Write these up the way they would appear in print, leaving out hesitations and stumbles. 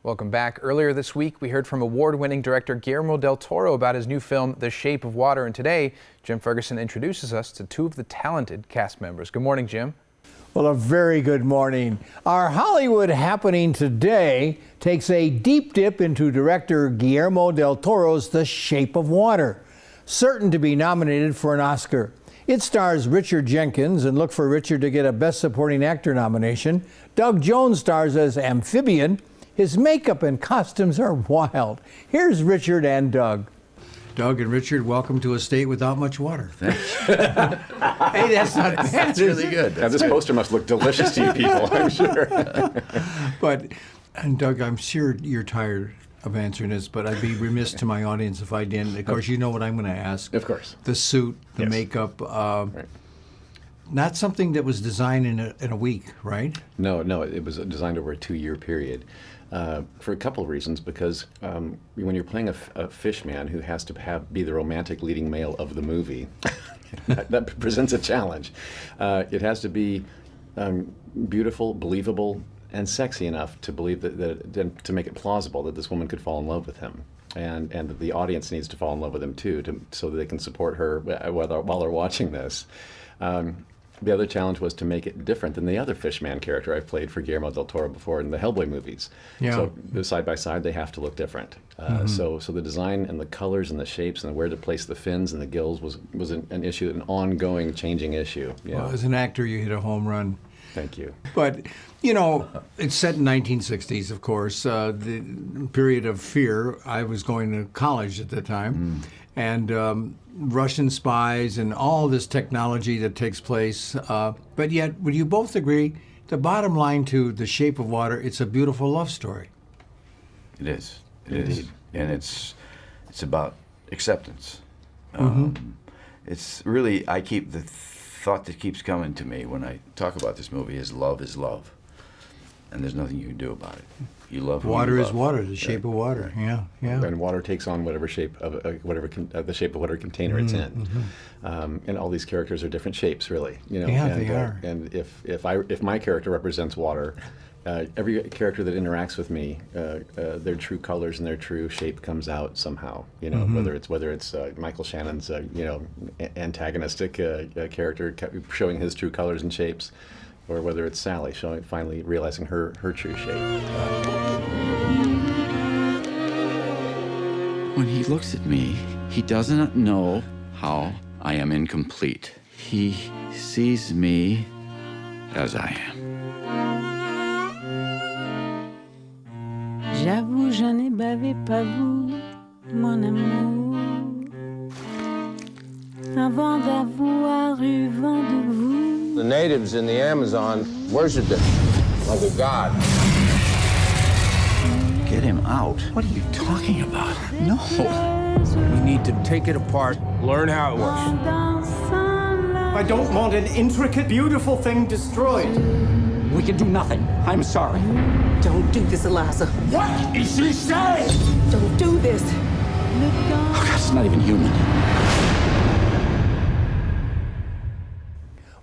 Welcome back. Earlier this week, we heard from award-winning director Guillermo del Toro about his new film, The Shape of Water. And today, Jim Ferguson introduces us to two of the talented cast members. Good morning, Jim. Well, a very good morning. Our Hollywood happening today takes a deep dip into director Guillermo del Toro's The Shape of Water, certain to be nominated for an Oscar. It stars Richard Jenkins, and look for Richard to get a Best Supporting Actor nomination. Doug Jones stars as Amphibian. His makeup and costumes are wild. Here's Richard and Doug. Doug and Richard, welcome to a state without much water. Thanks. Hey, that's not bad. That's really good. Now, this poster must look delicious to you people, I'm sure. And Doug, I'm sure you're tired of answering this, but I'd be remiss to my audience if I didn't. Of course, you know what I'm going to ask. Of course. The suit, the makeup, right. Not something that was designed in a week, right? No, it was designed over a 2-year period. For a couple of reasons, because when you're playing a fish man who has to be the romantic leading male of the movie, that presents a challenge. It has to be beautiful, believable, and sexy enough to believe to make it plausible that this woman could fall in love with him. And that the audience needs to fall in love with him too, so that they can support her while they're watching this. The other challenge was to make it different than the other Fishman character I've played for Guillermo del Toro before in the Hellboy movies. Yeah. So side by side, they have to look different. So the design and the colors and the shapes and where to place the fins and the gills was an issue, an ongoing changing issue. Yeah. Well, as an actor, you hit a home run. Thank you. But, you know, it's set in 1960s, of course, the period of fear. I was going to college at the time. And Russian spies and all this technology that takes place. But yet, would you both agree, the bottom line to The Shape of Water, it's a beautiful love story? It is. It is. And it's about acceptance. It's really, the thought that keeps coming to me when I talk about this movie is love. And there's nothing you can do about it. You love who water you is love. Water, the shape of water. Yeah. And water takes on whatever shape of the shape of whatever container it's in. And all these characters are different shapes, really. You know. Yeah, they are. And if my character represents water, every character that interacts with me, their true colors and their true shape comes out somehow. You know, whether it's Michael Shannon's antagonistic character showing his true colors and shapes, or whether it's Sally finally realizing her true shape. When he looks at me, he does not know how I am incomplete. He sees me as I am. J'avoue, je n'ai bavé pas vous, mon amour, avant d'avoir eu vent de vous. The natives in the Amazon worshipped it like a god. Get him out. What are you talking about? No. We need to take it apart, learn how it works. I don't want an intricate, beautiful thing destroyed. We can do nothing. I'm sorry. Don't do this, Eliza. What is she saying? Don't do this. Oh, God, it's not even human.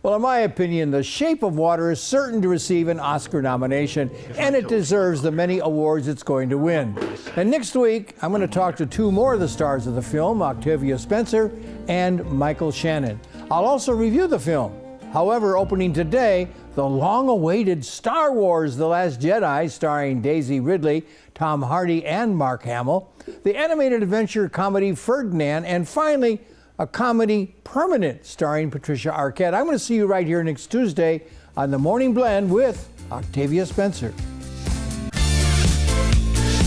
Well, in my opinion, The Shape of Water is certain to receive an Oscar nomination, and it deserves the many awards it's going to win. And next week, I'm going to talk to two more of the stars of the film, Octavia Spencer and Michael Shannon. I'll also review the film. However, opening today, the long-awaited Star Wars: The Last Jedi, starring Daisy Ridley, Tom Hardy, and Mark Hamill, the animated adventure comedy Ferdinand, and finally, a comedy Permanent, starring Patricia Arquette. I'm going to see you right here next Tuesday on The Morning Blend with Octavia Spencer.